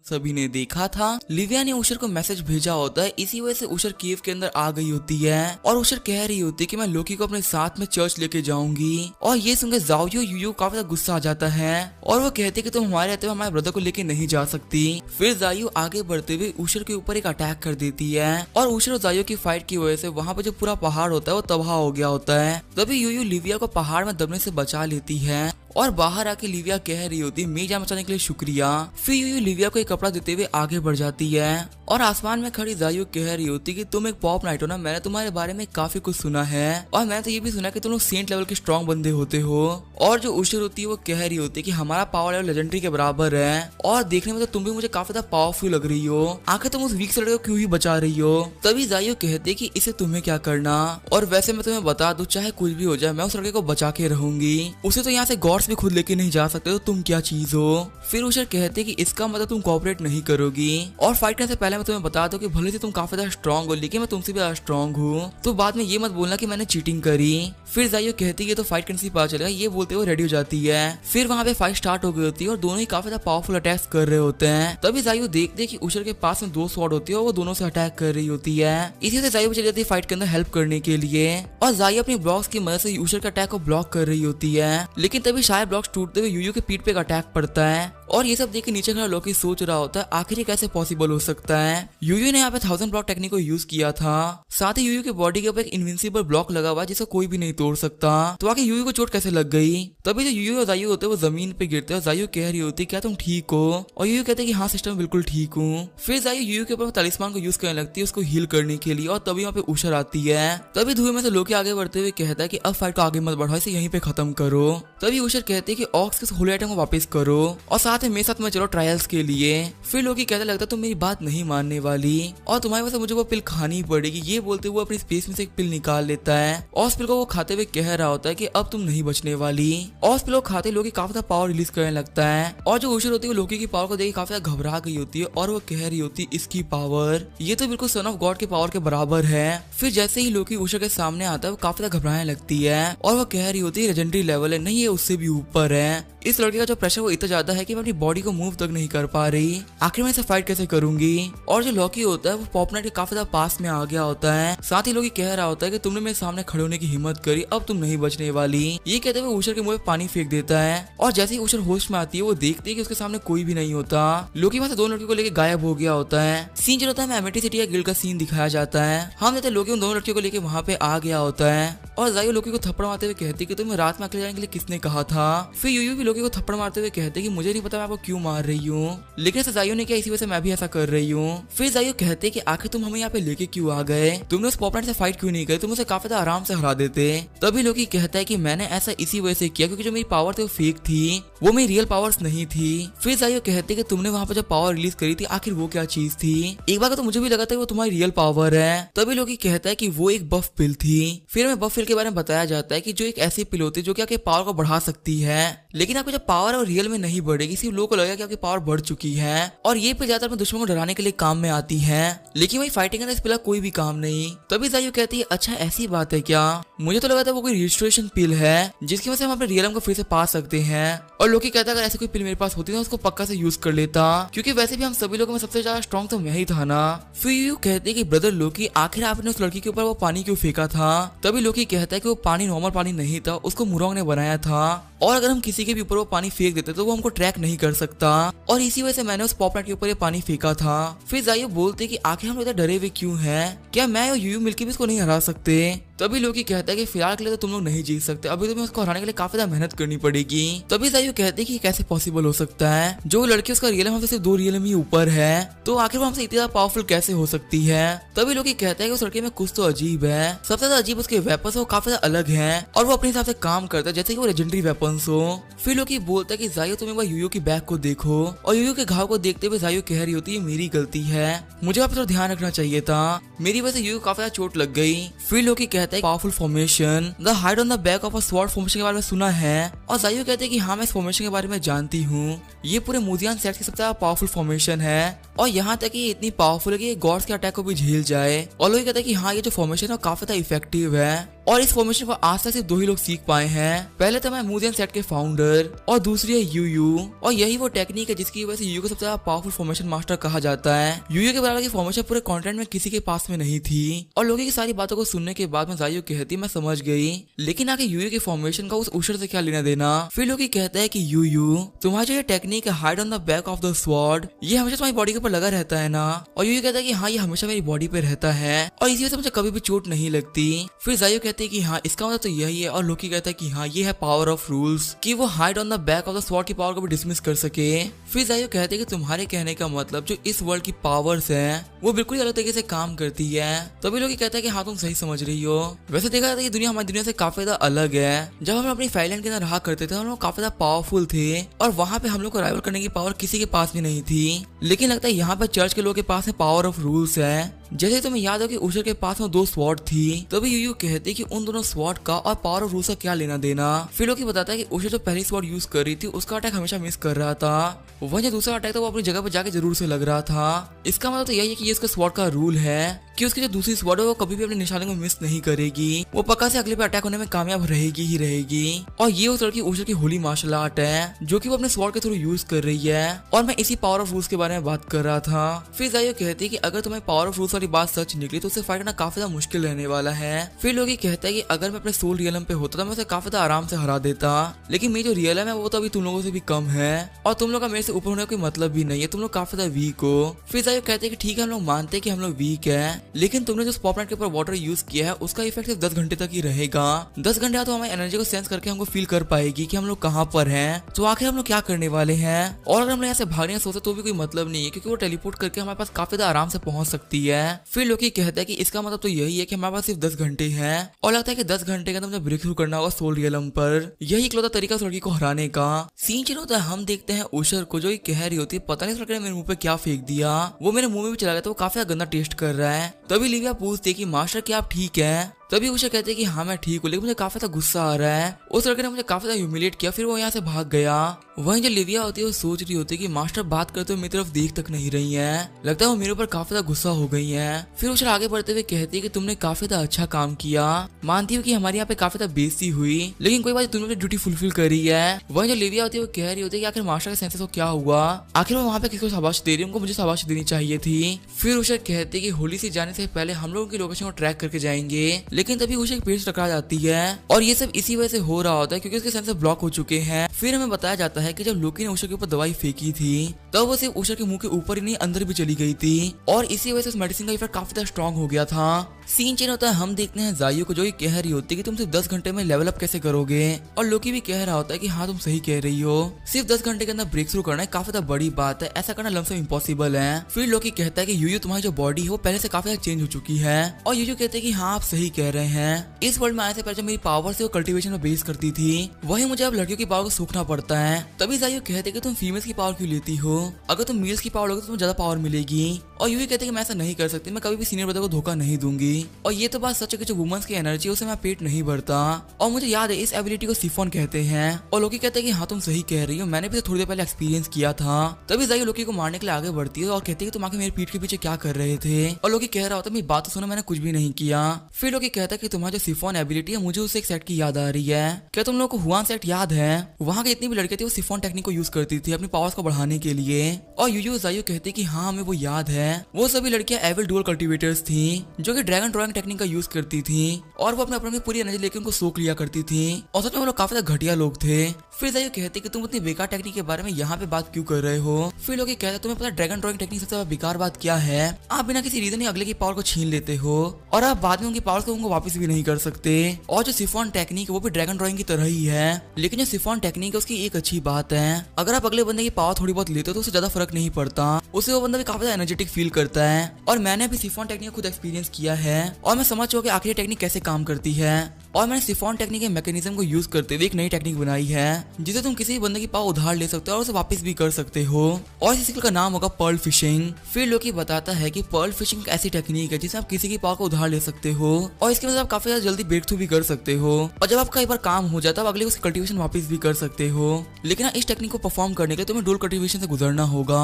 सभी ने देखा था लिविया ने उशर को मैसेज भेजा होता है, इसी वजह से उशर केव के अंदर आ गई होती है और उशर कह रही होती है कि मैं लोकी को अपने साथ में चर्च लेके जाऊंगी। और ये सुनकर ज़ाओयू यूयू काफी ज्यादा गुस्सा आ जाता है और वो कहते कि तुम हमारे रहते हुए हमारे ब्रदर को लेके नहीं जा सकती। फिर ज़ाओयू आगे बढ़ते हुए उशर के ऊपर एक अटैक कर देती है और उशर और ज़ाओयू की फाइट की वजह से वहाँ पे जो पूरा पहाड़ होता है वो तबाह हो गया होता है। तभी यूयू लिविया को पहाड़ में दबने से बचा लेती है और बाहर आके लिविया कह रही होती है मेरी जान बचाने के लिए शुक्रिया। फिर यूयू लिविया को एक कपड़ा देते हुए आगे बढ़ जाती है और आसमान में खड़ी ज़ाओयू कह रही होती कि तुम एक पॉप नाइट हो ना, मैंने तुम्हारे बारे में काफी कुछ सुना है और मैंने तो ये भी सुना कि तुम लोग सेंट लेवल के स्ट्रॉन्ग बंदे होते हो। और जो उशर होती है वो कह रही होती है कि हमारा पावर लेवल लेजेंडरी के बराबर है और देखने में तो तुम भी मुझे काफी ज्यादा पावरफुल लग रही हो, आखिर तुम उस वीक से लड़के को क्यों ही बचा रही हो। तभी ज़ाओयू कहते कि इसे तुम्हें क्या करना, और वैसे मैं तुम्हें बता दूं चाहे कुछ भी हो जाए मैं उस लड़के को बचा के रहूंगी, उसे तो यहाँ से गॉड्स भी खुद लेके नहीं जा सकते, तो तुम क्या चीज हो। फिर उशर कहते कि इसका मतलब तुम कोऑपरेट नहीं करोगी और फाइट करने से पहले मैं तुम्हें बता दूं कि भले से तुम काफी ज्यादा स्ट्रॉन्ग हो लेकिन मैं तुमसे भी ज्यादा स्ट्रॉन्ग हूँ, तो बाद में ये मत बोलना कि मैंने चीटिंग करी। फिर ज़ाओयू कहती है तो फाइट करने से पता चलेगा, ये बोलते हुए रेडी हो जाती है। फिर वहाँ पे फाइट स्टार्ट हो गई होती है और दोनों ही काफी ज्यादा पावरफुल अटैक्स कर रहे होते हैं। तभी ज़ाओयू देखते हैं कि उशर के पास में 2 स्वॉर्ड होती है और वो दोनों से अटैक कर रही होती है। इसी से ज़ाओयू चली जाती है फाइट के अंदर हेल्प करने के लिए और ज़ाओयू अपनी ब्लॉक्स की मदद से उशर के अटैक को ब्लॉक कर रही होती है, लेकिन तभी शायद ब्लॉक्स टूटते हुए यूयू के पीठ पे एक अटैक पड़ता है और ये सब देख के नीचे खड़ा लोकी सोच रहा होता है आखिर ये कैसे पॉसिबल हो सकता है। यूयू ने यहाँ पे 1000 ब्लॉक टेक्निक को यूज किया था, साथ ही यूयू के बॉडी के ऊपर एक इनविंसिबल ब्लॉक लगा हुआ है जिसे कोई भी नहीं तोड़ सकता, तो आखिर यूयू को चोट कैसे लग गई। तभी जो यूयू और ज़ाओयू होते हैं वो जमीन पे गिरते हैं और ज़ाओयू कह रही होती है क्या तुम ठीक हो, और यूयू कहते हैं कि हाँ सिस्टर बिल्कुल ठीक हूँ। फिर ज़ाओयू यूयू के ऊपर तलिस्मान को यूज करने लगती है उसको हील करने के लिए और तभी वहाँ पे उशर आती है। तभी धुएं में से लोकी आगे बढ़ते हुए कहता है कि अब फाइट को आगे मत बढ़ाओ, इसे यहीं पे खत्म करो। तभी उशर कहते हैं कि ऑक्स के होली आइटम को वापस करो और साथ में मेरे साथ में चलो ट्रायल्स के लिए। फिर लोकी कहते लगता तुम मेरी बात नहीं मानने वाली और तुम्हारी वजह से मुझे वो पिल खानी पड़ेगी। ये बोलते हुए अपनी स्पेस में से एक पिल निकाल लेता है और उस पिल को वो खाते हुए कह रहा होता है कि अब तुम नहीं बचने वाली, और उस पिल को खाते लोकी काफी ज्यादा पावर रिलीज करने लगता है। और जो उशर होती है वो लोकी की पावर को देख काफी ज्यादा घबरा गई होती है और वो कह रही होती है इसकी पावर ये तो बिल्कुल सन ऑफ गॉड के पावर के बराबर है। फिर जैसे ही लोकी उशर के सामने आता है वो काफी ज्यादा घबराने लगती है और वो कह रही होती है लेजेंडरी लेवल है, नहीं ये उससे भी ऊपर है। इस लड़के का जो प्रेशर वो इतना ज्यादा है कि मैं अपनी बॉडी को मूव तक नहीं कर पा रही, आखिर मैं इसे फाइट कैसे करूंगी। और जो लॉकी होता है वो पॉपनाइट के काफी ज्यादा पास में आ गया होता है, साथ ही लोकी कह रहा होता है कि तुमने मेरे सामने खड़े होने की हिम्मत करी, अब तुम नहीं बचने वाली। ये कहते हुए उशर के मुंह पे पानी फेंक देता है और जैसे ही उशर होश में आती है वो देखती है कि उसके सामने कोई भी नहीं होता। लोकी वहां से 2 लड़कियों को लेकर गायब हो गया होता है। सीन जो होता है एमिटी सिटी या गिल्ड का सीन दिखाया जाता है। हम देखते लोकी उन 2 लड़कियों को लेकर वहाँ पे आ गया होता है और ज़ाओयू लोकी को थप्पड़ मारते हुए कहती कि तुम्हें रात में अकेले जाने के लिए किसने कहा था। फिर यूयू भी लोकी को थप्पड़ मारते हुए कहते कि मुझे नहीं पता मैं आपको क्यों मार रही हूँ, लेकिन ऐसा ज़ाओयू ने किया इसी वजह से मैं भी ऐसा कर रही हूँ। फिर ज़ाओयू कहते कि आखिर तुम हमें यहाँ पे लेके क्यों आ गए, तुमने उस पॉपनाइट से फाइट क्यों नहीं करी, तुम उसे काफी ज्यादा आराम से हरा देते। तभी लोकी कहता है कि मैंने ऐसा इसी वजह से किया क्योंकि जो मेरी पावर थी वो फेक थी, वो मेरी रियल पावर्स नहीं थी। फिर ज़ाओयू कहते कि तुमने वहाँ पर जो पावर रिलीज करी थी आखिर वो क्या चीज थी, एक बार तो मुझे भी लगा था वो तुम्हारी रियल पावर है। तभी लोकी कहता है कि वो एक बफ पिल थी। फिर हमें बफ पिल के बारे में बताया जाता है कि जो एक ऐसी पिल होती है जो कि आपके पावर को बढ़ा सकती है, लेकिन आपकी जो पावर है वो रियल में नहीं बढ़ेगी, सिर्फ लोगों को लगेगा कि आपकी पावर बढ़ चुकी है और ये पिल ज्यादातर अपने दुश्मन को डराने के लिए काम में आती है, लेकिन वही फाइटिंग के अंदर इस पिल का कोई भी काम नहीं। तभी ज़ाओयू कहती है अच्छा ऐसी बात है क्या, मुझे तो लगा था वो कोई रिजिस्ट्रेशन पिल है जिसकी वजह से हम अपने रियल को फिर से पा सकते हैं। और लोकी कहता है अगर ऐसी कोई पिल मेरे पास होती ना उसको पक्का से यूज कर लेता, क्योंकि वैसे भी हम सभी लोगों में सबसे ज्यादा स्ट्रॉन्ग तो मैं ही था ना। फिर यूयू कहते हैं कि ब्रदर लोकी आखिर आपने उस लड़की के ऊपर वो पानी क्यों फेंका था। तभी लोकी कहता है कि वो पानी नॉर्मल पानी नहीं था, उसको मुरोंग ने बनाया था और अगर हम किसी के भी ऊपर वो पानी फेंक देते तो वो हमको ट्रैक नहीं कर सकता और इसी वजह से मैंने उस पॉपनाइट के ऊपर ये पानी फेंका था। फिर ज़ाओयू बोलते कि आखिर हम इधर डरे हुए क्यों हैं, क्या मैं और यूयू मिलकर भी इसको नहीं हरा सकते। तभी लोकी कहता है कि फिलहाल के लिए तो तुम लोग नहीं जीत सकते, अभी तुम्हें उसको हराने के लिए काफी ज्यादा मेहनत करनी पड़ेगी। तभी ज़ाओयू कहते हैं कि कैसे पॉसिबल हो सकता है, जो लड़की उसका रियल हमसे सिर्फ 2 रियल ही ऊपर है, तो आखिर वो हमसे इतनी ज्यादा पावरफुल कैसे हो सकती है। तभी लोकी कहता है कि उस लड़के में कुछ तो अजीब है, सबसे ज्यादा अजीब उसके वेपन्स वो काफी ज्यादा अलग हैं और वो अपने हिसाब से काम करता है जैसे कि वो लेजेंडरी वेपन्स हो। फिर लोकी बोलता है कि ज़ाओयू तुम एक बार यूयू की बैग को देखो और यूयू के घाव को देखते हुए ज़ाओयू कह रही होती है मेरी गलती है, मुझे आप थोड़ा ध्यान रखना चाहिए था, मेरी वजह से यूयू काफी ज्यादा चोट लग गई। फिर लोकी कहता है powerful formation the hide on the back of a sword formation के बारे में सुना है और ज़ाओयू कहते हैं कि हाँ मैं इस फॉर्मेशन के बारे में जानती हूँ, ये पूरे मुजियान सेट की सबसे ज्यादा पावरफुल फॉर्मेशन है और यहाँ तक कि ये इतनी पावरफुल है कि ये गॉड्स के अटैक को भी झेल जाए। और लोग कहते हैं कि हाँ ये जो फॉर्मेशन है काफी ज्यादा इफेक्टिव है और इस फॉर्मेशन को आज तक सिर्फ 2 ही लोग सीख पाए हैं। पहले तो मैं मूजियन सेट के फाउंडर और दूसरी है यूयू। और यही वो टेक्निक है जिसकी वजह से यूयू को सबसे ज्यादा पावरफुल फॉर्मेशन मास्टर कहा जाता है। यूयू के बराबर की फॉर्मेशन पूरे कंटेंट में किसी के पास में नहीं थी। और लोगों की सारी बातों को सुनने के बाद में जायू कहती मैं समझ गई, लेकिन आगे यूयू की फॉर्मेशन का उस उशर से क्या लेना देना। फिर लोग कहता है कि यूयू तुम्हारा जो ये टेक्निक है hide on the back of the sword, ये हमेशा तुम्हारी बॉडी के ऊपर लगा रहता है ना। और यूयू कहता है कि हाँ ये हमेशा मेरी बॉडी पे रहता है और इसी वजह से मुझे कभी भी चोट नहीं लगती। फिर जायू कहते हैं कि हाँ इसका तो यही है। और लोकी कहता है कि हाँ ये है पावर ऑफ रूल्स, कि वो hide on the back of the sword की पावर को भी डिसमिस कर सके। फिर जायू कहते हैं कि तुम्हारे कहने का मतलब जो इस वर्ल्ड की पावर्स है वो बिल्कुल अलग तरीके से काम करती है। तभी लोग कहता है कि हाँ तुम सही समझ रही हो। वैसे देखा जाता है कि दुनिया हमारी दुनिया से काफी ज्यादा अलग है। जब हम अपनी फाइलैंड के अंदर रहा करते थे हम लोग काफी ज्यादा पावरफुल थे और वहाँ पे हम लोग को राइवल करने की पावर किसी के पास भी नहीं थी। लेकिन लगता है यहाँ पे चर्च के लोगों के पास में पावर ऑफ रूल्स है। जैसे तुम्हें याद हो कि उशर के पास में 2 स्वॉर्ड थी, तभी यूयू कहते कि उन दोनों स्वॉर्ड का और पावर ऑफ रूल्स का क्या लेना देना। फिर लोकी बताता है कि उशर जो पहली स्वॉर्ड यूज कर रही थी उसका अटैक हमेशा मिस कर रहा था, वहीं जो दूसरा अटैक था वो अपनी जगह पर जाके जरूर से लग रहा था। इसका मतलब तो यही है कि ये इसका स्वॉर्ड का रूल है कि उसकी जो दूसरी स्वॉर्ड है वो कभी भी अपने निशाने को मिस नहीं करेगी, वो पक्का से अगले पे अटैक होने में कामयाब रहेगी ही रहेगी। और ये उस लड़की उशर की होली मार्शल आर्ट है जो कि वो अपने स्वॉर्ड के थ्रू यूज कर रही है। और मैं इसी पावर ऑफ रूल्स के बारे में बात कर रहा था। फिर जायू कहती है कि अगर तुम्हें पावर ऑफ रूल्स वाली बात सच निकली तो उसे फाइट करना काफी ज्यादा मुश्किल रहने वाला है। फिर लोग ये कहता है कि अगर मैं अपने सोल रियलम पे होता तो मैं उसे काफी ज्यादा आराम से हरा देता, लेकिन मेरी जो रियलम है वो तो अभी तुम लोगों से भी कम है और तुम लोग का मेरे से ऊपर होने का कोई मतलब भी नहीं है, तुम लोग काफी ज्यादा वीक हो। फिर जायू कहते हैं कि ठीक है हम लोग मानते हैं कि हम लोग वीक है, लेकिन तुमने जो स्पॉटलाइट के ऊपर वाटर यूज किया है उसका इफेक्ट सिर्फ 10 घंटे तक ही रहेगा। 10 घंटे तो हमारी एनर्जी को सेंस करके हमको फील कर पाएगी कि हम लोग कहाँ पर हैं, तो आखिर हम लोग क्या करने वाले हैं। और अगर हम यहाँ से भागने सोचे तो भी कोई मतलब नहीं है क्योंकि वो टेलीपोर्ट करके हमारे पास काफी ज्यादा आराम से पहुंच सकती है। फिर लोकी कहता है कि इसका मतलब तो यही है कि हमारे पास सिर्फ 10 घंटे हैं और लगता है कि 10 घंटे के अंदर मुझे ब्रेक थ्रू करना होगा सोल रियलम पर। यही इकलौता तरीका उस लड़की को हराने का। सीन चेंज होता है, हम देखते हैं उशर को जो कह रही होती है पता नहीं उस लड़के ने मेरे मुंह पे क्या फेंक दिया, वो मेरे मुंह में भी चला गया तो वो काफी गंदा टेस्ट कर रहा है। तभी लिविया पूछती है कि मास्टर क्या आप ठीक है। तभी उशर कहते हैं कि हाँ मैं ठीक हूँ, लेकिन मुझे काफी ज्यादा गुस्सा आ रहा है, उस लड़के ने मुझे काफी ज्यादा ह्यूमिलेट किया। फिर वो यहाँ से भाग गया। वहीं जो लिविया होती है वो सोच रही होती है कि मास्टर बात करते हुए मेरी तरफ देख तक नहीं रही है, लगता है वो मेरे ऊपर काफी ज्यादा गुस्सा हो गई है। फिर उशर आगे बढ़ते हुए कहती है कि तुमने काफी ज्यादा अच्छा काम किया, मानती हूँ कि हमारे यहाँ पे काफी ज्यादा बेइज्जती हुई, लेकिन कोई बात तुमने अपनी ड्यूटी फुलफिल करी है। वहीं जो लिविया होती है वो कह रही होती है कि आखिर मास्टर के सेंसेस को क्या हुआ, आखिर वो वहाँ पे किसको शाबाश दे रही है, उनको मुझे शाबाश देनी चाहिए थी। फिर उशर कहती है कि होली से जाने से पहले हम लोगों की लोकेशन को ट्रैक करके जाएंगे, लेकिन तभी उशर पेड़ से टकरा जाती है और ये सब इसी वजह से हो रहा होता है क्योंकि उसके सेंसर ब्लॉक हो चुके हैं। फिर हमें बताया जाता है कि जब लोकी ने उशर के ऊपर दवाई फेंकी थी तब वो सिर्फ उशर के मुंह के ऊपर ही नहीं अंदर भी चली गई थी और इसी वजह से उस मेडिसिन का इफेक्ट काफी ज्यादा स्ट्रॉन्ग हो गया था। सीन चेंज होता है, हम देखते हैं जायू को जो कह रही होती है कि तुम सिर्फ 10 घंटे में लेवल अप कैसे करोगे, और लोकी भी कह रहा होता है कि हाँ तुम सही कह रही हो, सिर्फ 10 घंटे के अंदर ब्रेक थ्रू करना है काफी ज्यादा बड़ी बात है, ऐसा करना लमसम इम्पॉसिबल है। फिर लोकी कहता है कि यूयू तुम्हारी जो बॉडी है वो पहले से काफी ज्यादा चेंज हो चुकी है और यूयू कहते हैं कि हाँ आप सही कह रहे हैं, इस वर्ल्ड में आने से पहले जो मेरी पावर से वो कल्टीवेशन में बेस करती थी वही मुझे अब लड़कियों की पावर को सूखना पड़ता है। तभी जायू कहते हैं कि तुम फीमेल्स की पावर क्यों लेती हो, अगर तुम मेल्स की पावर लोगे तो तुम्हें ज्यादा पावर मिलेगी। और यूयू कहते हैं कि मैं ऐसा नहीं कर सकती, मैं कभी भी सीनियर ब्रदर को धोखा नहीं दूंगी। और ये तो बात सच है कि जो वुमेन्स की एनर्जी है उसे मैं पेट नहीं भरता। और मुझे याद है इस एबिलिटी को सिफोन कहते हैं। और लोकी कहते हैं कि हाँ तुम सही कह रही हो, मैंने भी थोड़ी देर पहले एक्सपीरियंस किया था। तभी जायू लोकी को मारने के लिए आगे बढ़ती है और कहती है कि तुम आके मेरे पीठ के पीछे क्या कर रहे थे। और लोकी कह रहा होता है मेरी बात तो सुनो, मैंने कुछ भी नहीं किया। फिर लोकी कहता है कि तुम्हारा जो सिफोन एबिलिटी है मुझे उसे एक सेट की याद आ रही है, क्या तुम लोग को हुआन सेट याद है, वहाँ के जितनी भी लड़के थे वो सिफोन टेक्निक को यूज करती थी अपनी पावर्स को बढ़ाने के लिए। और यूयू जायू कहते कि हाँ हमें वो याद है, वो सभी लड़कियां एविल डुअल कल्टीवेटर्स थी जो कि ड्रैगन ड्रॉइंग टेक्निक का यूज करती थी और वो अपने पूरी एनर्जी लेकर उनको सोख लिया करती थी और सच में वो लोग काफी घटिया लोग थे। फिर जायू कहते कि तुम इतनी बेकार टेक्निक के बारे में यहाँ पे बात क्यों कर रहे हो। फिर लोग कहते तुम्हें पता ड्रैगन ड्रॉइंग टेक्निक सबसे बेकार बात क्या है, आप बिना किसी रीजन ही अगले की पावर को छीन लेते हो और आप बाद में उनकी पावर को उनको वापस भी नहीं कर सकते। और जो सिफोन टेक्निक है वो भी ड्रैगन ड्रॉइंग की तरह ही है, लेकिन जो सिफोन टेक्निक है उसकी एक अच्छी बात है, अगर आप अगले बंदे की पावर थोड़ी बहुत लेते हो तो उससे ज्यादा फर्क नहीं पड़ता, उससे वो बंदा भी काफी एनर्जेटिक फील करता है। और मैंने भी सिफोन टेक्निक खुद एक्सपीरियंस किया है और मैं समझ चुका कि आखिर टेक्निक कैसे काम करती है। और मैंने सिफोन टेक्निक के मैकेनिज्म को यूज करते हुए एक नई टेक्निक बनाई है जिसे तुम किसी भी बंदे की पावर उधार ले सकते हो और उसे वापस भी कर सकते हो और इस स्किल का नाम होगा पर्ल फिशिंग। फिर लोकी बताता है कि पर्ल फिशिंग एक ऐसी टेक्निक है जिसमें आप किसी की पावर को उधार ले सकते हो और इसके बाद आप काफी ज्यादा जल्दी ब्रेक थ्रू भी कर सकते हो और जब आपका एक बार काम हो जाता है अगले उसकी कल्टीवेशन वापस भी कर सकते हो। लेकिन इस टेक्निक को परफॉर्म करने के लिए तुम्हें डुअल कल्टीवेशन से गुजरना होगा।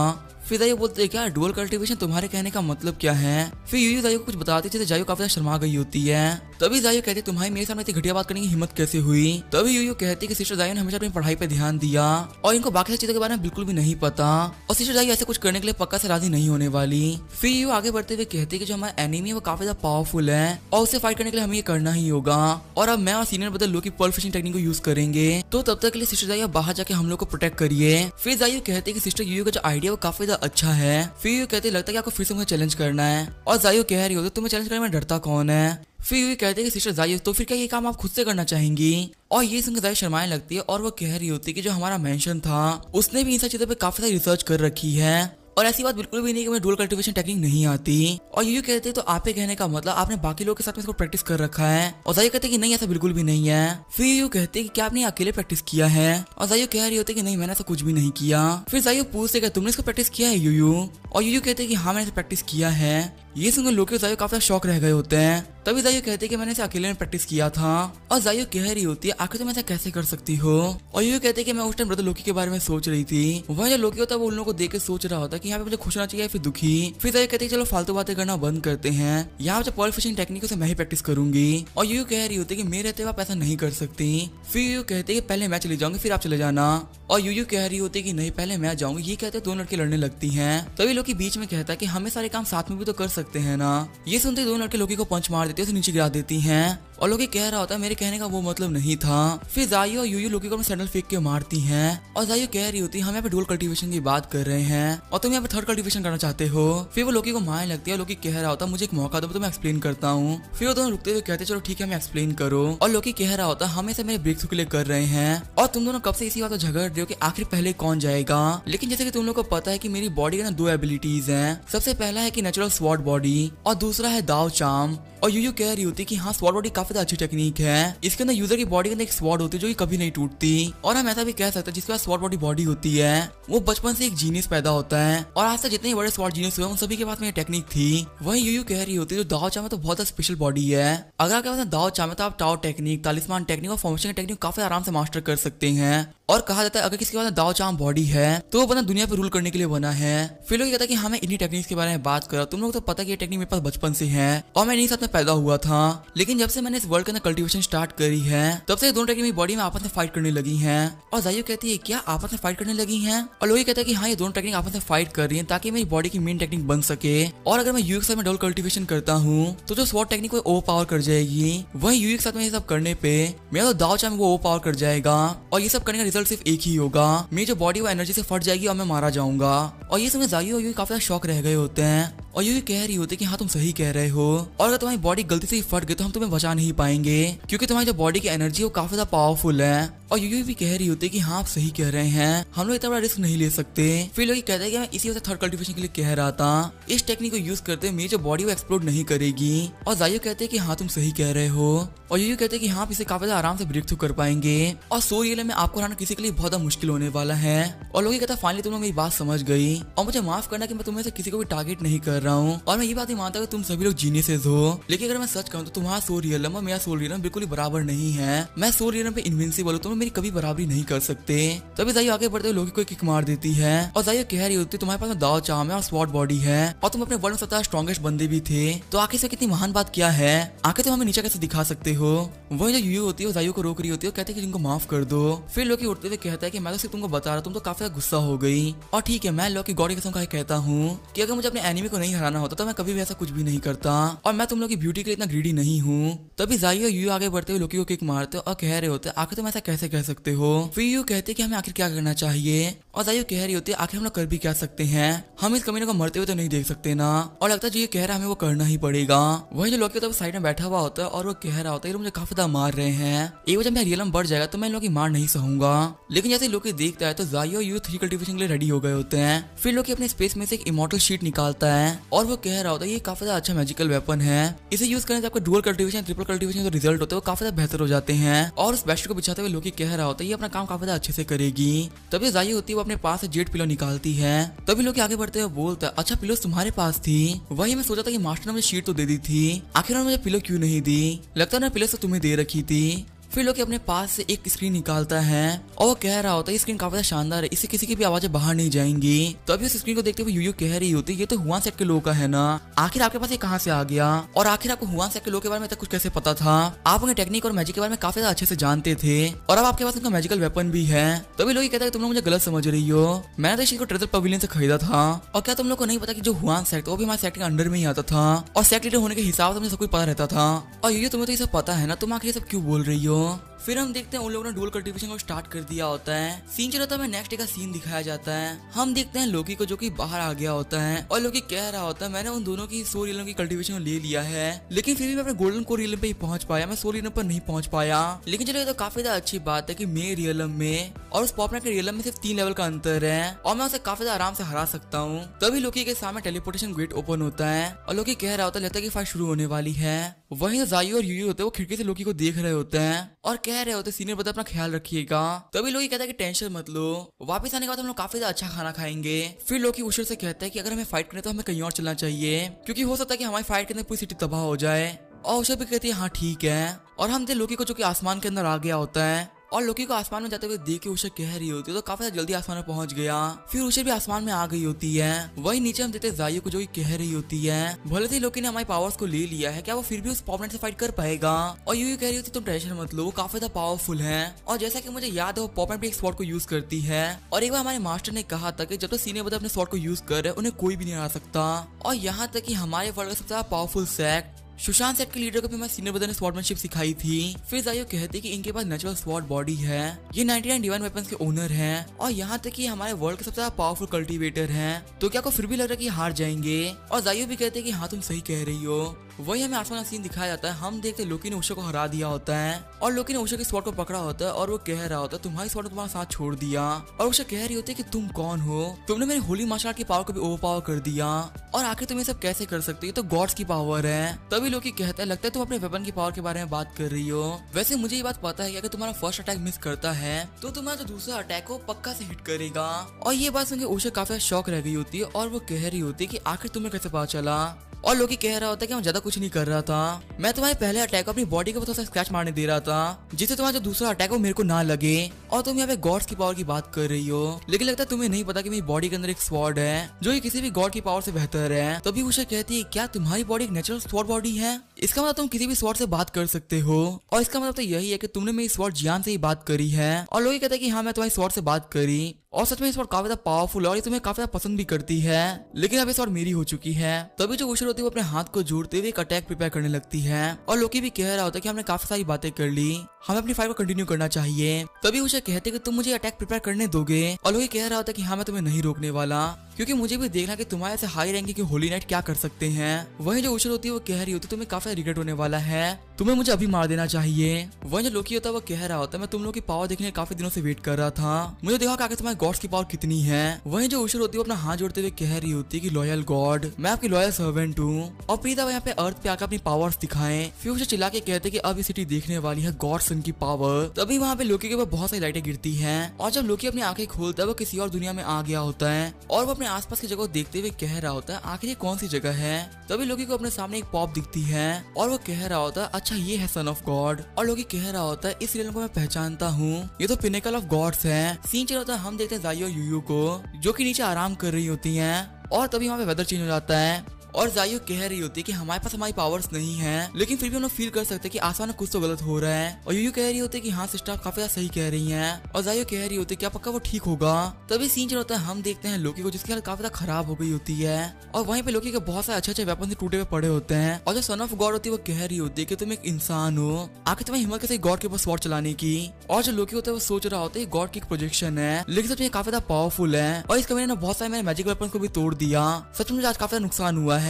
फिर जाइयो बोलते क्या डुअल कल्टीवेशन तुम्हारे कहने का मतलब क्या है। फिर यूयू जाइयो को कुछ बताते जैसे जाइयो काफी शर्मा गई होती है। तभी जाइयो कहते तुम्हारी मेरे सामने इतनी घटिया बात करने की हिम्मत कैसे हुई। तभी यूयू कहती कि सिस्टर जाइयो ने हमेशा अपनी पढ़ाई पे ध्यान दिया और इनको बाकी चीजों के बारे में बिल्कुल भी नहीं पता और सिस्टर जाइयो ऐसे कुछ करने के लिए पक्का से राजी नहीं होने वाली। फिर यूयू आगे बढ़ते हुए कहते कि जो हमारा एनिमी है वो काफी ज्यादा पावरफुल है और उससे फाइट करने के लिए हमें ये करना ही होगा और अब मैं और सीनियर ब्रदर लोकी पर्ल फिशिंग टेक्निक को यूज करेंगे। तो तब तक के लिए सिस्टर जाइयो बाहर जाके हम लोग को प्रोटेक्ट करिए। फिर जाइयो कहते कि सिस्टर यूयू का जो आइडिया वो काफी ज्यादा अच्छा है। फिर यूयू कहते लगता है कि आपको फिर से मुझे चैलेंज करना है और जाइयो कह रही होती तुम्हें चैलेंज करने में डरता कौन है। फिर यूयू कहते हैं कि सिस्टर जाइयो तो फिर क्या ये काम आप खुद से करना चाहेंगी। और ये सुनकर जाइयो शर्माने लगती है और वो कह रही होती है कि जो हमारा मेंशन था उसने भी इन सब चीजों पे काफी सारी रिसर्च कर रखी है और ऐसी बात बिल्कुल भी नहीं कि मुझे डुअल कल्टीवेशन टेक्निक नहीं आती। और यूयू कहते हैं तो आप ही कहने का मतलब आपने बाकी लोगों के साथ में इसको प्रैक्टिस कर रखा है। और जाइयो कहते हैं कि नहीं ऐसा बिल्कुल भी नहीं है। फिर यूयू कहते हैं कि क्या आपने अकेले प्रैक्टिस किया है और जाइयो कह रही होती है कि नहीं मैंने ऐसा कुछ भी नहीं किया। फिर जाइयो पूछते कि तुमने इसको प्रैक्टिस किया है यूयू और यूयू कहते हैं कि हाँ मैंने इसे प्रैक्टिस किया है। ये सुनकर लोकी और जाइयो काफी शौक रह गए होते हैं। तभी जाइयो कहते हैं कि मैंने इसे अकेले में प्रैक्टिस किया था और जाइयो कह रही होती है आखिर तुम ऐसा कैसे कर सकती हो। और यूयू कहते हैं कि मैं उस टाइम ब्रदर लोकी के बारे में सोच रही थी। वह जो लोकी होता है वो उन लोगों को देख के सोच रहा होता है कि यहाँ पे मुझे खुश होना चाहिए फिर दुखी। फिर जाइयो कहते हैं चलो फालतू बातें करना बंद करते हैं, यहाँ पे पर्ल फिशिंग टेक्निक से मैं ही प्रैक्टिस करूंगी। और यूयू कह रही होती है कि मेरे रहते आप ऐसा नहीं कर सकती। फिर यूयू कहते हैं कि पहले मैं चली जाऊंगी फिर आप चले जाना और यूयू कह रही होती है कि नहीं पहले मैं जाऊंगी। ये कहते हैं दोनों लड़के लड़ने लगती हैं। तभी लोकी बीच में कहता है कि हमें सारे काम साथ में भी तो कर सकते हैं ना। ये सुनते दोनों लड़के लोकी को पंच मार देते हैं, उसे नीचे गिरा देती हैं और लोकी कह रहा होता है मेरे कहने का वो मतलब नहीं था। फिर जाइयो और यूयू लोकी को अपने सैंडल फेंक के मारती हैं और जाइयो कह रही होती है हम यहाँ पे डुअल कल्टीवेशन की बात कर रहे हैं और तुम यहाँ पे थर्ड कल्टीवेशन करना चाहते हो। फिर वो लोकी को मारने लगती है। लोकी कह रहा होता है मुझे एक मौका दो तो मैं एक्सप्लेन करता हूँ। फिर वो दोनों रुकते हुए कहते चलो ठीक है मैं एक्सप्लेन करो। और लोकी कह रहा होता है हम इसे मेरे ब्रेक थ्रू के लिए कर रहे हैं और तुम दोनों कब से इसी बात पर झगड़ रहे हो कि आखिर पहले कौन जाएगा। लेकिन जैसे कि तुम लोग को पता है कि मेरी बॉडी के ना दो एबिलिटीज हैं। सबसे पहला है कि नेचुरल स्वॉर्ड बॉडी और दूसरा है दाव चार्म। और यूयू कह रही होती है कि हाँ स्वॉर्ड बॉडी काफी अच्छी टेक्निक है। इसके अंदर यूजर की बॉडी के अंदर एक स्वॉर्ड होती है जो कि कभी नहीं टूटती। और हम ऐसा भी कह सकते हैं जिसके पास स्वॉर्ड बॉडी होती है वो बचपन से एक जीनियस पैदा होता है और आज तक जितने बड़े स्वॉर्ड जीनियस हुए उन सभी के पास में ये टेक्निक थी। वही यूयू कह रही होती है जो दाव चार्म है तो बहुत स्पेशल बॉडी है। अगर आपके पास दाव चार्म है तो आप टावर टेक्निक, तालिस्मान टेक्निक और फॉर्मेशन टेक्निक काफी आराम से मास्टर कर सकते हैं। और कहा जाता है अगर किसी के पास दाव चार्म बॉडी है तो वो बना दुनिया पे रूल करने के लिए बना है। फिर लोग कहता है कि हाँ मैं इन्हीं टेक्निक्स के बारे में बात कर रहा हूँ। तुम लोग तो पता कि ये टेक्निक मेरे पास बचपन से है और मैं इन्हीं साथ में पैदा हुआ था। लेकिन जब से मैंने इस वर्ल्ड के अंदर कल्टीवेशन स्टार्ट करी है तब से दोनों टेक्निक मेरी बॉडी में आपस में फाइट करने लगी हैं। और जाइयो कहती है क्या आपस में फाइट करने लगी हैं। और लोग कहता है कि हाँ ये दोनों टेक्निक आपस में फाइट कर रही है ताकि मेरी बॉडी की मेन टेक्निक बन सके। और अगर मैं यूयू के साथ में डबल कल्टीवेशन करता हूँ तो जो स्वॉर्ड टेक्निक वो ओवर पावर कर जाएगी। वही यूयू के साथ में ये सब करने पे मेरा तो दाव चार्म वो ओवर पावर कर जाएगा और ये सब करने का रिजल्ट सिर्फ एक ही होगा, मेरी जो बॉडी वो एनर्जी से फट जाएगी और मैं मारा जाऊंगा। और ये समय जाइयो और यूयू काफी शौक रह गए होते हैं और यूयू कह रही होती है कि हाँ तुम सही कह रहे हो और अगर तुम्हारी बॉडी गलती से ही फट गई तो हम तुम्हें बचा नहीं पाएंगे क्योंकि तुम्हारी जो बॉडी की एनर्जी वो काफी ज्यादा पावरफुल है। और यूयू भी कह रही होती है कि हाँ आप सही कह रहे हैं, हम लोग इतना बड़ा रिस्क नहीं ले सकते। फिर लोग कहते हैं कि मैं इसी वजह से थर्ड कल्टीवेशन के लिए कह रहा था इस टेक्निक को यूज करते मेरी जो बॉडी वो एक्सप्लोड नहीं करेगी। और जाइयो कहते हैं कि हाँ तुम सही कह रहे हो और यूयू कहते हैं कि हाँ इसे काफी आराम से ब्रेक थ्रू कर पाएंगे और सो रियल में आपको हराना किसी के लिए बहुत मुश्किल होने वाला है। और लोग कहता है फाइनली तुम लोग मेरी बात समझ गई और मुझे माफ करना कि मैं तुम्हें से किसी को भी टारगेट नहीं कर रहा हूँ और मैं ये बात ही मानता हूँ तुम सभी लोग जीनियसेस हो। लेकिन अगर मैं सच कहूँ तो तुम्हारा सो रियल और मेरा सो रियल बिल्कुल ही बराबर नहीं है। मैं सो रियल पे इनविंसिबल हूँ, तुम मेरी कभी बराबरी नहीं कर सकते। तभी जाइयो आगे बढ़ते हुए लोकी को किक मार देती है और जाइयो कह रही होती है तुम्हारे पास दाव चार्म है और स्वॉर्ड बॉडी है और तुम अपने वर्ल्ड में सबसे स्ट्रॉन्गेस्ट बंदे भी थे, तो आखिर से कितनी महान बात क्या है, आखिर तुम हमें नीचे कैसे दिखा सकते हो। वही जो यूयू होती है जाइयो को रोक रही होती है, कहते हैं कि तुमको माफ कर दो। फिर लोकी उठते हुए कहता है कि मैं तो सिर्फ तुमको बता रहा, तुम तो काफी गुस्सा हो गई और ठीक है मैं लोकी गॉड की कसम खा के कहता हूँ कि अगर मुझे अपने एनिमी को नहीं हराना होता तो मैं कभी भी ऐसा कुछ भी नहीं करता और मैं तुम लोग की ब्यूटी के लिए इतना ग्रीडी नहीं हूँ। तभी जाइयो और यूयू आगे बढ़ते हुए लोकी को किक मारते और कह रहे होते आखिर तुम ऐसा कैसे कह सकते हो। फिर यूयू कहते कि हमें आखिर क्या करना चाहिए और जाइयो कह रही होती है आखिर हम लोग कर भी क्या सकते हैं, हम इस कमीने को मरते हुए तो नहीं देख सकते ना। और लगता है जो ये कह रहा है हमें वो करना ही पड़ेगा। वही जो लोकी तो साइड में बैठा हुआ होता है और वो कह रहा होता है मुझे काफी ज्यादा मार रहे हैं, एक वजह मेरा रियलम बढ़ जाएगा तो मैं इन लोग की मार नहीं सहूंगा। लेकिन जैसे लोकी देखता है तो जाइयो और यूयू थ्री कल्टीवेशन के लिए रेडी हो गए होते हैं। फिर लोकी अपने स्पेस में से एक इमॉर्टल शीट निकालता है और वो कह रहा होता है ये काफी ज्यादा अच्छा मैजिकल वेपन है, इसे यूज करने से आपका डुअल कल्टीवेशन ट्रिपल कल्टीवेशन जो रिजल्ट होते हैं वो काफी ज्यादा बेहतर हो जाते हैं। और उस बेस्ट को बिछाते हुए लोकी कह रहा होता है ये अपना काम काफी ज्यादा अच्छे से करेगी। तभी जाइयो होती है वो अपने पास से जेट पिलो निकालती है। तभी लोग आगे बढ़ते हुए बोलता है अच्छा पिलो तुम्हारे पास थी, वही मैं सोचा था कि मास्टर ने मुझे शीट तो दे दी थी, आखिर मुझे पिलो क्यों नहीं दी, लगता है ना पिलो तो तुम्हें दे रखी थी। फिर लोकी अपने पास से एक स्क्रीन निकालता है और वो कह रहा होता है स्क्रीन काफी शानदार है, इससे किसी की भी आवाजें बाहर नहीं जाएंगी। तभी उस स्क्रीन को देखते हुए यूयू कह रही होती ये तो हुआन सेट के लोग का है ना, आखिर आपके पास ये कहाँ से आ गया और आखिर आपको हुआन सेट के लोग के बारे में तक कुछ कैसे पता था? आप उनके टेक्निक और मैजिक के बारे में काफी अच्छे से जानते थे और अब आपके पास उनका मैजिकल वेपन भी है। तभी लोग कहता है तुम लोग मुझे गलत समझ रही हो, मैंने तो इसी को ट्रेजर पवेलियन से खरीदा था। और क्या तुम लोग को नहीं पता कि जो हुआन सेट वो भी हमारे सेट के अंडर में ही आता था और सेट लीडर होने के हिसाब से मुझे सब कुछ पता रहता था। और ये तुम्हें तो ये सब पता है ना, तुम आखिर ये सब क्यों बोल रही हो? फिर हम देखते हैं उन लोगों ने डुअल कल्टीवेशन को स्टार्ट कर दिया होता है। सीन चला था नेक्स्ट डे का सीन दिखाया जाता है। हम देखते हैं लोकी को जो कि बाहर आ गया होता है और लोकी कह रहा होता है मैंने उन दोनों की सोल रियलम की कल्टीवेशन ले लिया है, लेकिन फिर भी मैं अपने गोल्डन कोर रियलम पे ही पहुंच पाया, मैं सोल रियलम पर नहीं पहुंच पाया। लेकिन चलो ये तो काफी अच्छी बात है कि मेरे रियलम में और उस पॉपनेट के रियलम में सिर्फ 3 लेवल का अंतर है और मैं उसे काफी आराम से हरा सकता हूँ। तभी लोकी के सामने टेलीपोर्टेशन गेट ओपन होता है और लोकी कह रहा होता है लगता है कि फाइट शुरू होने वाली है। वहीं जायू और यूयू होते हैं वो खिड़की से लोकी को देख रहे होते हैं और कह रहे होते सीनियर अपना ख्याल रखिएगा। तभी लोकी कहता है कि टेंशन मत लो, वापस आने के बाद हम लोग काफी अच्छा खाना खाएंगे। फिर लोकी उशर से कहता है कि अगर हमें फाइट करना तो हमें कहीं और चलना चाहिए क्योंकि हो सकता है कि हमारी फाइट के अंदर पूरी सिटी तबाह हो जाए। और उशर भी कहती है हाँ ठीक है। और हम थे लोकी को जो कि आसमान के अंदर आ गया होता है और लोकी को आसमान में जाते हुए देख के उषा कह रही होती है तो काफी जल्दी आसमान में पहुंच गया। फिर उषा भी आसमान में आ गई होती है। वही नीचे हम देखते जायू को जो कह रही होती है भले से लोकी ने हमारी पावर्स को ले लिया है, क्या वो फिर भी उस पॉपनेट से फाइट कर पाएगा? और यूयू कह रही होती तुम टेंशन मत लो, वो काफी ज्यादा पावरफुल है। और जैसा कि मुझे याद है वो पॉपनेट भी एक स्वॉर्ड को यूज करती है और एक बार हमारे मास्टर ने कहा था कि जब तक सीनियर ब्रदर अपने स्वॉर्ड को यूज कर रहे उन्हें कोई भी नहीं हरा सकता। और यहाँ तक कि हमारे वर्ल्ड का सबसे ज्यादा पावरफुल सेक्ट सुशांत सेट के लीडर को भी मैं सीनियर ब्रदर ने स्वॉर्डमैनशिप सिखाई थी। फिर जायो कहते कि इनके पास नेचुरल स्वॉर्ड बॉडी है, ये 99 डिवाइन वेपन्स के ओनर हैं और यहाँ तक कि हमारे वर्ल्ड के सबसे ज्यादा पावरफुल कल्टीवेटर हैं। तो क्या को फिर भी लग रहा है कि हार जाएंगे? और जायो भी कहते कि हाँ तुम सही कह रही हो। वही हमें आसमान सीन दिखाया जाता है। हम देखते लोकी ने उषा को हरा दिया होता है और लोकी ने उषा के स्वॉर्ड को पकड़ा होता है और वो कह रहा होता है तुम्हारी स्वॉर्ड ने तुम्हारा साथ छोड़ दिया। और उषा कह रही होती है कि तुम कौन हो, तुमने मेरी होली मार्शल आर्ट की पावर को भी ओवर पावर कर दिया और आखिर तुम ये सब कैसे कर सकती हो, तो गॉड्स की पावर है। तभी लोकी कहता है लगता है तुम अपने वेपन की पावर के बारे में बात कर रही हो। वैसे मुझे ये बात पता है कि अगर तुम्हारा फर्स्ट अटैक मिस करता है तो तुम्हारा जो दूसरा अटैक हो पक्का से हिट करेगा। और ये बात सुनकर उषा काफी शौक रह गई होती है और वो कह रही होती है कि आखिर तुम्हें कैसे पता चला? और लोकी कह रहा होता है कि मैं ज्यादा कुछ नहीं कर रहा था, मैं तुम्हारे पहले अटैक को अपनी बॉडी के ऊपर थोड़ा सा स्क्रैच मारने दे रहा था जिससे तुम्हारा जो दूसरा अटैक हो मेरे को ना लगे। और तुम यहाँ पे गॉड्स की पावर की बात कर रही हो, लेकिन लगता है तुम्हें नहीं पता कि मेरी बॉडी के अंदर एक स्वॉर्ड है जो कि किसी भी गॉड की पावर से बेहतर है। तभी उषा कहती है क्या तुम्हारी बॉडी एक नेचुरल स्वॉर्ड बॉडी है? इसका मतलब तुम किसी भी स्वॉर्ड से बात कर सकते हो और इसका मतलब तो यही है कि तुमने मेरी स्वॉर्ड जियान से ही बात करी है। और लोकी कहता है कि हाँ मैं तुम्हारी स्वॉर्ड से बात करी और सच में इस स्वॉर्ड काफी ज्यादा पावरफुल है और ये तुम्हें काफी ज्यादा पसंद भी करती है, लेकिन अब ये स्वॉर्ड मेरी हो चुकी है। तभी जो उषा होती है वो अपने हाथ को जोड़ते हुए एक अटैक प्रिपेयर करने लगती है और लोकी भी कह रहा होता है कि हमने काफी सारी बातें कर ली, हमें अपनी फाइट को कंटिन्यू करना चाहिए। तभी उषा कहते हैं कि तुम मुझे अटैक प्रिपेयर करने दोगे और लोकी कह रहा होता है कि हाँ मैं तुम्हें नहीं रोकने वाला क्योंकि मुझे भी देखना कि तुम्हारे से हाई रैंक की होली नाइट क्या कर सकते हैं। वहीं जो उषा होती है वो कह रही होती है तुम्हें काफी रिग्रेट होने वाला है, तुम्हें मुझे अभी मार देना चाहिए। वहीं जो लोकी होता है वो कह रहा होता है मैं तुम लोग की पावर देखने के काफी दिनों से वेट कर रहा था, मुझे देखा कि आगे तुम्हारे गॉड्स की पावर कितनी है। वहीं जो उषा होती है वो अपना हाथ जोड़ते हुए कह रही होती है कि लॉयल गॉड मैं आपकी लॉयल सर्वेंट हूँ और प्लीज अब यहाँ पे अर्थ पे आकर अपनी पावर्स दिखाएं। फिर उसे चिल्ला के कहते कि अब ये सिटी देखने वाली है गॉड सन की पावर। तभी वहाँ पे लोकी के ऊपर बहुत सारी लाइटें गिरती हैं और जब लोकी अपनी आंखें खोलता है वो किसी और दुनिया में आ गया होता है और वो अपने आसपास की जगह देखते हुए कह रहा होता है आखिर ये कौन सी जगह है। तभी लोकी को अपने सामने एक पॉप दिखती है और वो कह रहा होता है अच्छा ये है सन ऑफ गॉड। और लोकी कह रहा होता है इस रियल को मैं पहचानता हूँ, ये तो पिनेकल ऑफ गॉड्स है। सीन चल रहा है हम देखते हैं जायू और यूयू को जो कि नीचे आराम कर रही होती हैं और तभी वहाँ पे वेदर चेंज हो जाता है और जायू कह रही होती है कि हमारे पास हमारी पावर्स नहीं है लेकिन फिर भी हम लोग फील कर सकते हैं कि आसमान में कुछ तो गलत हो रहा है। और यूयू कह रही होती है कि हाँ सिस्टर काफी ज्यादा सही कह रही हैं और जायू कह रही होती है क्या पक्का वो ठीक होगा। तभी सीन चल होता है हम देखते हैं लोकी को जिसकी हालत काफी ज्यादा खराब हो गई होती है और वहीं पे लोकी के बहुत सारे अच्छे अच्छे वेपन टूटे हुए पड़े होते हैं और जो सन ऑफ गॉड होती है वो कह रही होती है कि तुम एक इंसान हो, आखिर तुम्हें हिम्मत कैसे गॉड के ऊपर स्वॉर्ड चलाने की। और जो लोकी होता है वो सोच रहा होता है गॉड की एक प्रोजेक्शन है लेकिन सच में काफी ज्यादा पावरफुल है और इसका मैंने बहुत सारे मेरे मैजिक वेपन को भी तोड़ दिया, सच में आज काफी ज्यादा नुकसान हुआ है।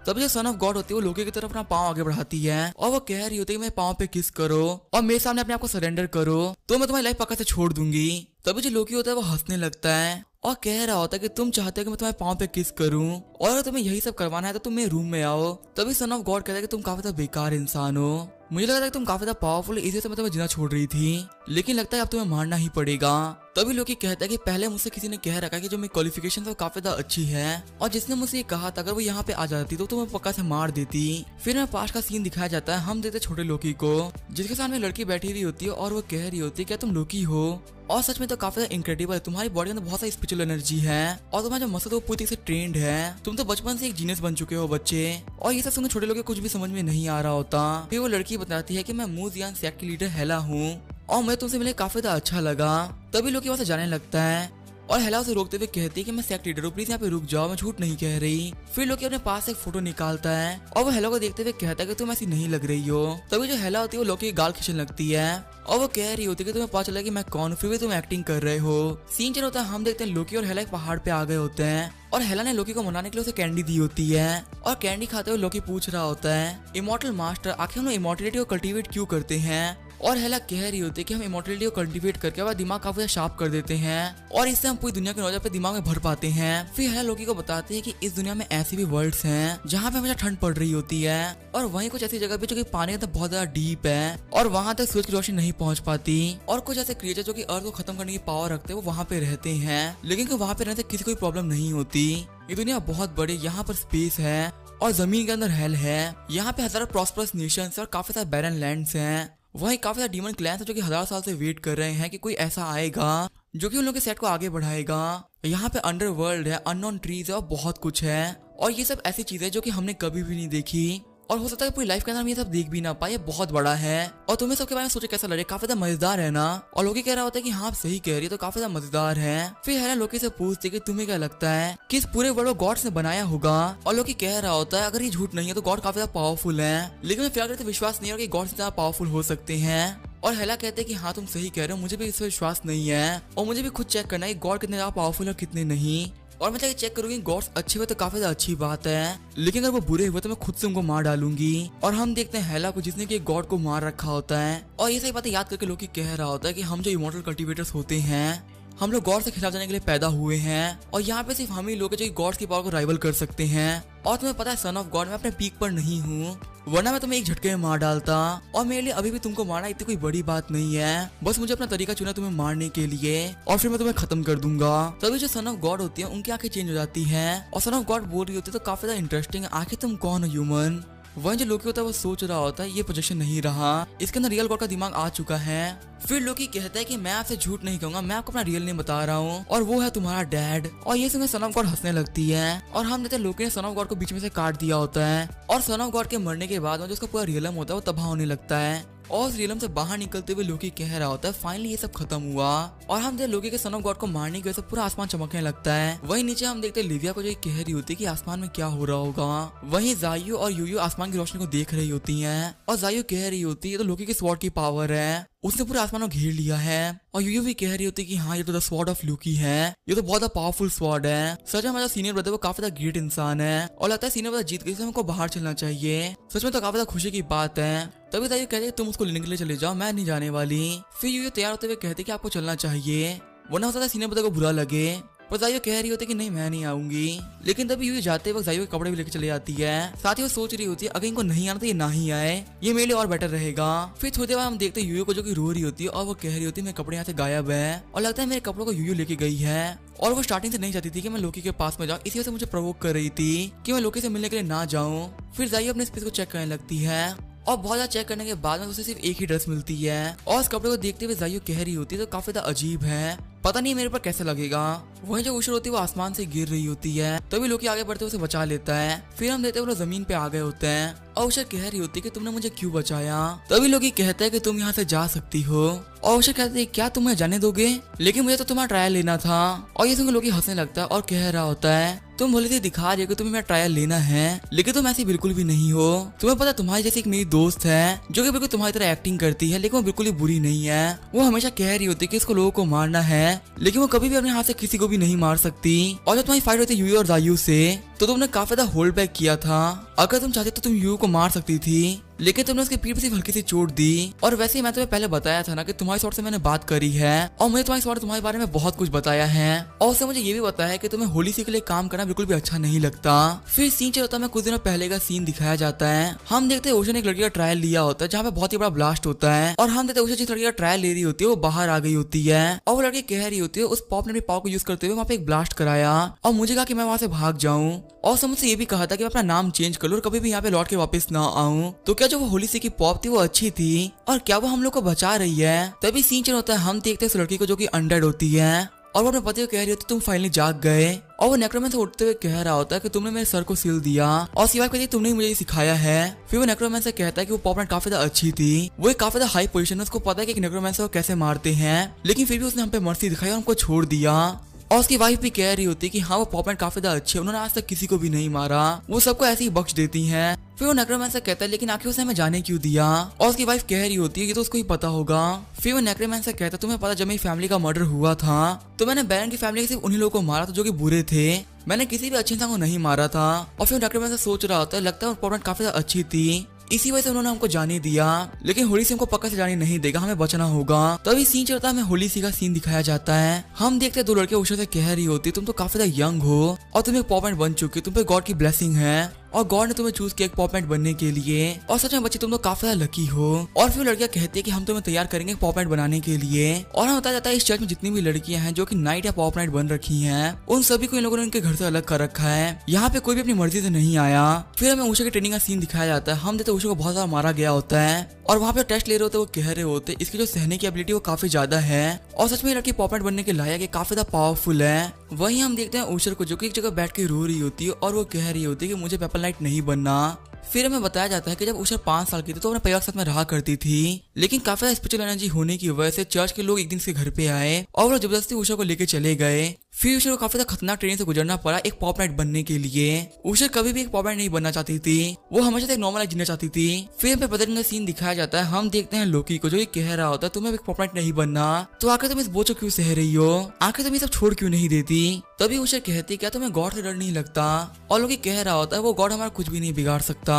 तभी जो सन ऑफ गॉड होती है वो लोकी की तरफ अपना पाँव आगे बढ़ाती है और वो कह रही होती है मेरे पाँव पे किस करो और मेरे सामने अपने आप को सरेंडर करो तो मैं तुम्हारी लाइफ पक्का से छोड़ दूंगी। तभी जो लोकी होता है वो हंसने लगता है और कह रहा होता है कि तुम चाहते हो कि मैं तुम्हारे पाँव पे किस करूं और अगर तुम्हें यही सब करवाना है तो तुम मेरे रूम में आओ। तभी सन ऑफ गॉड कहता है कि तुम काफी ज्यादा बेकार इंसान हो, मुझे लगा था कि तुम काफी ज्यादा पावरफुल, इसी से मैं तुम्हें जीना छोड़ रही थी, लेकिन लगता है अब तुम्हें मारना ही पड़ेगा। तभी लोकी कहता है कि पहले मुझसे किसी ने कह रखा कि जो मेरी क्वालिफिकेशन वो काफी ज्यादा अच्छी है, और जिसने मुझसे ये कहा था अगर वो यहाँ पे आ जाती तो तुम्हें पक्का से मार देती। फिर मैं पास का सीन दिखाया जाता है, हम देखते छोटे लोकी को, जिसके सामने लड़की बैठी हुई होती है और वो कह रही होती है क्या तुम लोकी हो? और सच में तो काफी इनक्रेडिबल है, तुम्हारी बॉडी में तो बहुत सारी स्पिरिचुअल एनर्जी है, और तुम्हारा जो मसल वो पूरी तरह से ट्रेंड है, तुम तो बचपन से एक जीनियस बन चुके हो बच्चे। और ये सब सुनकर छोटे लोग को कुछ भी समझ में नहीं आ रहा होता। फिर वो लड़की बताती है कि मैं मूजियान सेक्ट की लीडर हेला हूँ और मैं तुमसे मिले काफी ज्यादा अच्छा लगा। तभी लोग वहां से जाने लगता है और हेला उसे रोकते हुए कहती है कि मैं सेक्ट लीडर हूँ, प्लीज यहाँ पे रुक जाओ, मैं झूठ नहीं कह रही। फिर लोकी अपने पास एक फोटो निकालता है और वो हेला को देखते हुए कहता है कि तुम ऐसी नहीं लग रही हो। तभी जो हेला होती है वो लोकी की गाल खींचने लगती है और वो कह रही होती है कि तुम्हें पता चला कि मैं कौन, फिर भी तुम एक्टिंग कर रहे हो। सीन चल होता है, हम देखते हैं लोकी और हेला एक पहाड़ पे आ गए होते हैं और हेला ने लोकी को मनाने के लिए उसे कैंडी दी होती है, और कैंडी खाते हुए लोकी पूछ रहा होता है इमॉर्टल मास्टर आखिर हम लोग इमॉर्टलिटी को कल्टीवेट क्यों करते हैं? और हेला कह रही होती है कि हम इमॉर्टलिटी को कल्टीवेट करके हमारा दिमाग काफी शार्प कर देते हैं और इससे हम पूरी दुनिया के नौजवान पे दिमाग में भर पाते हैं। फिर हेला लोकी को बताती है कि इस दुनिया में ऐसी भी वर्ल्ड्स हैं जहाँ पे हमेशा ठंड पड़ रही होती है, और वहीं कुछ ऐसी जगह भी जो कि पानी तो बहुत ज्यादा डीप है और वहां तक सूरज की रोशनी नहीं पहुंच पाती, और कुछ ऐसे क्रिएचर जो कि अर्थ को खत्म करने की पावर रखते हैं वो वहाँ पे रहते हैं, लेकिन वहाँ पे रहने से किसी कोई प्रॉब्लम नहीं होती। ये दुनिया बहुत बड़ी, यहाँ पर स्पेस है और जमीन के अंदर हेल है, यहाँ पे हजारों प्रॉस्परस नेशंस और काफी सारे बैरन लैंड्स हैं। वहीं काफी सारे डीमन क्लैंस हैं जो कि 1000 साल से वेट कर रहे हैं कि कोई ऐसा आएगा जो कि उन लोगों के सेट को आगे बढ़ाएगा। यहाँ पे अंडरवर्ल्ड है, अननोन ट्रीज है और बहुत कुछ है, और ये सब ऐसी चीजें जो कि हमने कभी भी नहीं देखी, और हो सकता है पूरी लाइफ के अंदर हम ये सब देख भी ना पाए। बहुत बड़ा है और तुम्हें सबके बारे में सोचे कैसा लगे, काफी ज्यादा मजेदार है ना? और लोकी कह रहा होता है कि हाँ आप सही कह रही है, तो काफी ज्यादा मजेदार है। फिर हेला लोकी से पूछती है कि तुम्हें क्या लगता है कि इस पूरे वर्ल्ड को गॉड्स ने बनाया होगा? और लोकी कह रहा होता है अगर ये झूठ नहीं है तो गॉड काफी ज्यादा पावरफुल है, लेकिन मैं फिलहाल तो विश्वास नहीं है कि गॉड्स ज्यादा पावरफुल हो सकते हैं। और हेला कहते हैं कि हाँ तुम सही कह रहे हो, मुझे भी इस पर विश्वास नहीं है और मुझे भी खुद चेक करना है गॉड कितने ज्यादा पावरफुल और कितने नहीं, और मैं जाके चेक करूंगी गॉड्स अच्छे हुए तो काफी ज्यादा अच्छी बात है, लेकिन अगर वो बुरे हुए तो मैं खुद से उनको मार डालूंगी। और हम देखते हैं हेला को जिसने कि गॉड को मार रखा होता है, और ये सही बातें याद करके लोकी कह रहा होता है कि हम जो इमॉर्टल कल्टीवेटर्स होते हैं हम लोग गॉड से खिलाफ जाने के लिए पैदा हुए हैं, और यहाँ पे सिर्फ हम ही लोग हैं जो गॉड्स की पावर को राइवल कर सकते हैं। और तुम्हें पता है सन ऑफ गॉड मैं अपने पीक पर नहीं हूँ, वरना मैं तुम्हें एक झटके में मार डालता, और मेरे लिए अभी भी तुमको मारना इतनी कोई बड़ी बात नहीं है, बस मुझे अपना तरीका चुना तुम्हें मारने के लिए और फिर मैं तुम्हें खत्म कर दूंगा। तभी जो सन ऑफ गॉड होती है उनकी आंखें चेंज हो जाती है और सन ऑफ गॉड बोल रही होती है तो काफी ज्यादा इंटरेस्टिंग है, आखिर तुम कौन हो ह्यूमन? वहीं जो लोकी होता है वो सोच रहा होता है ये प्रोजेक्शन नहीं रहा, इसके अंदर रियल गॉड का दिमाग आ चुका है। फिर लोकी कहता है कि मैं आपसे झूठ नहीं कहूंगा, मैं आपको अपना रियल नेम बता रहा हूँ और वो है तुम्हारा डैड। और ये सुनकर सन ऑफ गॉड हंसने लगती है और हम देखते हैं लोकी ने सन ऑफ गॉड को बीच में से काट दिया होता है, और सन ऑफ गॉड के मरने के बाद जो उसका पूरा रियलम होता है वो तबाह होने लगता है, और उस रियलम से बाहर निकलते हुए लोकी कह रहा होता है फाइनली ये सब खत्म हुआ। और हम देखते लोकी के सन ऑफ गॉड को मारने की वजह से पूरा आसमान चमकने लगता है। वहीं नीचे हम देखते लिविया को जो कह रही होती है कि आसमान में क्या हो रहा होगा। वहीं जायु और यूयू आसमान की रोशनी को देख रही होती हैं और जायु कह रही होती है तो लोकी के स्वॉर्ड की पावर है, उसने पूरे आसमान को घेर लिया है। और यूयू भी कह रही होती है कि हाँ ये तो द स्वॉर्ड ऑफ लोकी है, ये तो बहुत पावरफुल स्वॉर्ड है। सच में हमारा सीनियर ब्रदर वो काफी ज्यादा ग्रेट इंसान है और लगता है सीनियर ब्रदर जीत गई, हमको बाहर चलना चाहिए। सच में तो काफी ज्यादा खुशी की बात है। तभी जायु कहते तुम उसको लेने के लिए चले जाओ, मैं नहीं जाने वाली। फिर यूयू तैयार होते हुए कहते कि आपको चलना चाहिए वरना हो सकता है सीनियर ब्रदर को बुरा लगे, पर जायु कह रही होती है कि नहीं मैं नहीं आऊंगी। लेकिन तभी यूयू जाते वक्त जायु के कपड़े भी लेकर चली जाती है, साथ ही वो सोच रही होती है अगर इनको नहीं आना तो ये ना ही आए, ये मेरे लिए और बेटर रहेगा। फिर थोड़ी देर बाद हम देखते हैं यूयू को जो कि रो रही होती है और वो कह रही होती है मेरे कपड़े यहाँ से गायब है, और लगता है मेरे कपड़ों को यूयू लेके गई है। और वो स्टार्टिंग से नहीं चाहती थी कि मैं लोकी के पास में जाऊँ, इसी वजह से मुझे प्रोवोक कर रही थी कि मैं लोकी से मिलने के लिए ना जाऊँ। फिर जायु अपने स्पेस को चेक करने लगती है और बहुत ज्यादा चेक करने के बाद में उसे सिर्फ एक ही ड्रेस मिलती है, और उस कपड़े को देखते हुए जायु कह रही होती है तो काफी ज्यादा अजीब है, पता नहीं मेरे पर कैसे लगेगा। वहीं जो उशर होती है वो आसमान से गिर रही होती है, तभी लोकी आगे बढ़ते उसे बचा लेता है। फिर हम देखते हैं वो जमीन पे आ गए होते हैं और उशर कह रही होती है कि तुमने मुझे क्यों बचाया। तभी लोकी कहता है कि तुम यहाँ से जा सकती हो, और उशर कहते हैं क्या तुम जाने दोगे, लेकिन मुझे तो तुम्हारा ट्रायल लेना था। और ये सुनकर लोकी हंसने लगता है और कह रहा होता है तुम भले से दिखा रही हो कि तुम्हें मेरा ट्रायल लेना है, लेकिन तुम ऐसी बिल्कुल भी नहीं हो। तुम्हें पता तुम्हारी जैसी एक मेरी दोस्त है जो कि बिल्कुल तुम्हारी तरह एक्टिंग करती है, लेकिन वो बिल्कुल ही बुरी नहीं है। वो हमेशा कह रही होती है कि इसको लोगों को मारना है, लेकिन वो कभी भी अपने हाथ से किसी को भी नहीं मार सकती। और जब तुम्हारी फाइट होती है यूयू और जायु से तो तुमने काफी ज्यादा होल्ड बैक किया था। अगर तुम चाहती तो तुम यू को मार सकती थी, लेकिन तुमने उसके पीठ पे सिर्फ हल्की सी चोट दी। और वैसे ही मैं तुम्हें पहले बताया था ना कि तुम्हारी सॉर्ट से मैंने बात करी है और मुझे तुम्हारी सॉर्ट तुम्हारे बारे में बहुत कुछ बताया है और उससे मुझे ये भी बताया है कि तुम्हें होली सी के लिए काम करना बिल्कुल भी अच्छा नहीं लगता। फिर सीन चल होता है, कुछ दिनों पहले का सीन दिखाया जाता है। हम देखते हैं ओशन एक लड़की का ट्रायल लिया होता है जहाँ पे बहुत ही बड़ा ब्लास्ट होता है और हम देखते हैं ओशन जिस लड़की का ट्रायल ले रही होती है वो बाहर आ गई होती है और वो लड़की कह रही होती है उस पॉप ने अपनी पावर को यूज करते हुए वहाँ पे एक ब्लास्ट कराया और मुझे कहा कि मैं वहाँ से भाग जाऊँ और उसने मुझसे ये भी कहा था कि मैं अपना नाम चेंज कर लूँ और कभी भी यहाँ पे लौट के वापस ना आऊँ। तो क्या जो वो होली सी की पॉप थी वो अच्छी थी और क्या वो हम लोग को बचा रही है? तभी सीन चल होता है, हम देखते हैं उस लड़की को जो कि अनडेड होती है और वो अपने पति को कह रही होती तुम फाइनली जाग गए और वो नेक्रोमैंसर से उठते हुए कह रहा होता है कि तुमने मेरे सर को सील दिया और सिवाय कहती तुमने ही मुझे ये सिखाया है। फिर वो नेक्रोमैंसर कहता है कि वो पॉपनेट काफी ज्यादा अच्छी थी, वो एक काफी ज्यादा हाई पोजीशन है, उसको पता है कि एक नेक्रोमैंसर को कैसे मारते हैं, लेकिन फिर भी उसने हम पे मर्सी दिखाई और हमको छोड़ दिया। और उसकी वाइफ भी कह रही होती है कि हाँ वो पॉपनेट काफी ज्यादा अच्छे, उन्होंने आज तक किसी को भी नहीं मारा, वो सबको ऐसे ही बख्श देती हैं। फिर वो नेक्रोमैंसर कहता है लेकिन आखिर उसने हमें जाने क्यों दिया और उसकी वाइफ कह रही होती है कि तो उसको ही पता होगा। फिर वो नेक्रोमैंसर कहता है तुम्हें पता जब मेरी फैमिली का मर्डर हुआ था तो मैंने बैरन की फैमिली के सिर्फ उन्हीं लोगों को मारा था जो कि बुरे थे, मैंने किसी भी अच्छे इंसान को नहीं मारा था। और फिर नेक्रोमैंसर सोच रहा होता है लगता है पॉपनेट काफी ज्यादा अच्छी थी, इसी वजह से उन्होंने हमको जाने दिया, लेकिन होली से हमको पक्का से जाने नहीं देगा, हमें बचना होगा। तभी सीन चलता है, हमें होली सी का सीन दिखाया जाता है। हम देखते हैं दो लड़के उषा से कह रही होती तुम तो काफी ज्यादा यंग हो और तुम एक पॉपनेट बन चुकी, तुम पे गॉड की ब्लेसिंग है और गॉड ने तुम्हें चूज किया एक पॉपनेट बनने के लिए और सच में बच्चे तुम तो काफी ज्यादा लकी हो। और फिर लड़कियां कहती है कि हम तुम्हें तैयार करेंगे पॉपनेट बनाने के लिए और हमें बताया जाता है इस चर्च में जितनी भी लड़कियां हैं जो कि नाइट या पॉपनेट बन रखी हैं उन सभी को इन लोगों ने उनके घर से अलग कर रखा है, यहाँ पे कोई भी अपनी मर्जी से नहीं आया। फिर हमें उषा की ट्रेनिंग का सीन दिखाया जाता है। हम देखते उषा को बहुत ज्यादा मारा गया होता है और वहाँ पे टेस्ट ले रहे होते वो कह रहे होते इसकी जो सहने की एबिलिटी वो काफी ज्यादा है और सच में लड़की पॉपनेट बनने के लायक है, काफी ज्यादा पावरफुल है। वहीं हम देखते हैं उषा को जो कि एक जगह बैठ के रो रही होती है और वो कह रही होती है कि मुझे पेपल नाइट नहीं बनना। फिर हमें बताया जाता है कि जब उषा 5 साल की थी तो अपने परिवार के साथ में रहा करती थी, लेकिन काफी स्पिरिचुअल एनर्जी होने की वजह से चर्च के लोग एक दिन से घर पे आए और वो जबरदस्ती उषा को लेके चले गए। फिर उषा को काफी ज्यादा खतरनाक ट्रेनिंग से गुजरना पड़ा एक पॉपनेट बनने के लिए। उषा कभी भी एक पॉपनेट नहीं बनना चाहती थी, वो हमेशा एक नॉर्मल लाइफ जीना चाहती थी। फिर हमें बदलने का सीन दिखाया जाता है। हम देखते हैं लोकी को जो ये कह रहा होता है तुम्हें एक पॉपनेट नहीं बनना, तो आखिर तुम इस बोझ को क्यों सह रही हो, आखिर तुम ये सब छोड़ क्यों नहीं देती। तभी उषा कहती क्या तुम्हें गॉड से डर नहीं लगता और लोकी कह रहा होता है वो गॉड हमारा कुछ भी नहीं बिगाड़ सकता।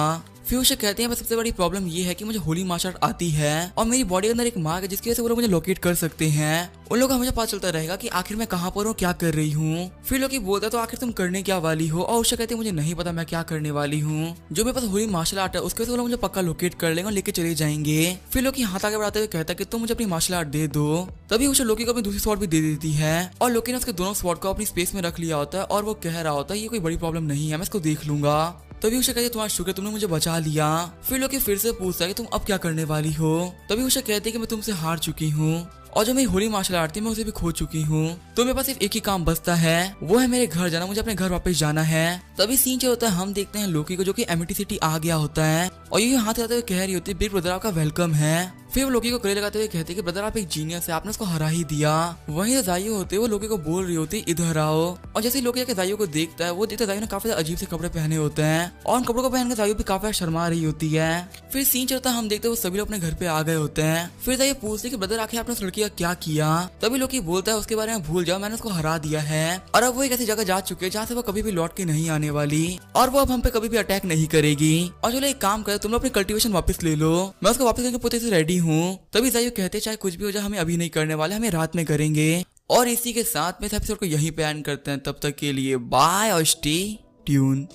फिर उषा कहते हैं सबसे बड़ी प्रॉब्लम ये है कि मुझे होली मार्शल आर्ट आती है और मेरी बॉडी के अंदर एक मार्क है जिसकी वजह से वो लोग मुझे लोकेट कर सकते हैं, उन लोगों को हमेशा पता चलता रहेगा कि आखिर मैं कहाँ पर हूँ, क्या कर रही हूँ। फिर लोग बोलता है तो आखिर तुम करने क्या वाली हो और उषा कहती है मुझे नहीं पता मैं क्या करने वाली हूँ, जो मेरे पास होली मार्शल आर्ट है उसके वजह से वो लोग मुझे पक्का लोकेट कर लेंगे और लेके चले जाएंगे। फिर लोग हाथ आगे बढ़ाते हुए कहता है कि तुम मुझे अपनी मार्शल आर्ट दे दो। तभी उषा लोकी को अपनी दूसरी स्वॉर्ड भी दे देती है और लोकी ने उसके दोनों स्वॉर्ड को अपनी स्पेस में रख लिया होता है और वो कह रहा होता है ये कोई बड़ी प्रॉब्लम नहीं है, मैं इसको देख लूंगा। तभी उषा कहती है तुम्हारा शुक्र तुमने मुझे बचा लिया। फिर लोकी फिर से पूछता है कि तुम अब क्या करने वाली हो। तभी उषा कहती है कि मैं तुमसे हार चुकी हूँ और जो मेरी होली मार्शल आर्ट थी मैं उसे भी खो चुकी हूँ, तो मेरे पास सिर्फ एक ही काम बचता है, वो है मेरे घर जाना, मुझे अपने घर वापस जाना है। तभी सीन क्या होता है, हम देखते हैं लोकी को जो कि एमिटी सिटी आ गया होता है और ये हाथ लगाते हुए कह रही होती है बिग ब्रदर आपका वेलकम है। फिर वो लोकी को गले लगाते हुए कहते हैं कि ब्रदर आप एक जीनियस है, आपने उसको हरा ही दिया। वहीं जाइयो होते वो लोकी को बोल रही होती इधर आओ और जैसे लोकी आके जाइयो को देखता है वो देखता है जाइयो ने काफी अजीब से कपड़े पहने होते हैं और उन कपड़ों को पहन के जाइयो भी काफी शर्मा रही होती है। फिर सीन चलता हम देखते हैं वो सभी लोग अपने घर पे आ गए होते हैं। फिर जाइयो पूछते कि ब्रदर आखिर आपने उस लड़की का क्या किया। तभी लोकी बोलता है उसके बारे में भूल जाओ, मैंने उसको हरा दिया है और अब वो एक ऐसी जगह जा चुके हैं जहाँ से वो कभी भी लौट के नहीं आने वाली और वो अब हम पे कभी भी अटैक नहीं करेगी। और चलो एक काम करे तुम लोग अपनी कल्टीवेशन वापस ले लो, मैं उसको वापस करके पोते से रेडी हूँ। तभी जाइयो कहते चाहे कुछ भी हो जाए हमें अभी नहीं करने वाले, हमें रात में करेंगे। और इसी के साथ में इस एपिसोड को यहीं पे एंड करते हैं। तब तक के लिए बाय और स्टे ट्यून।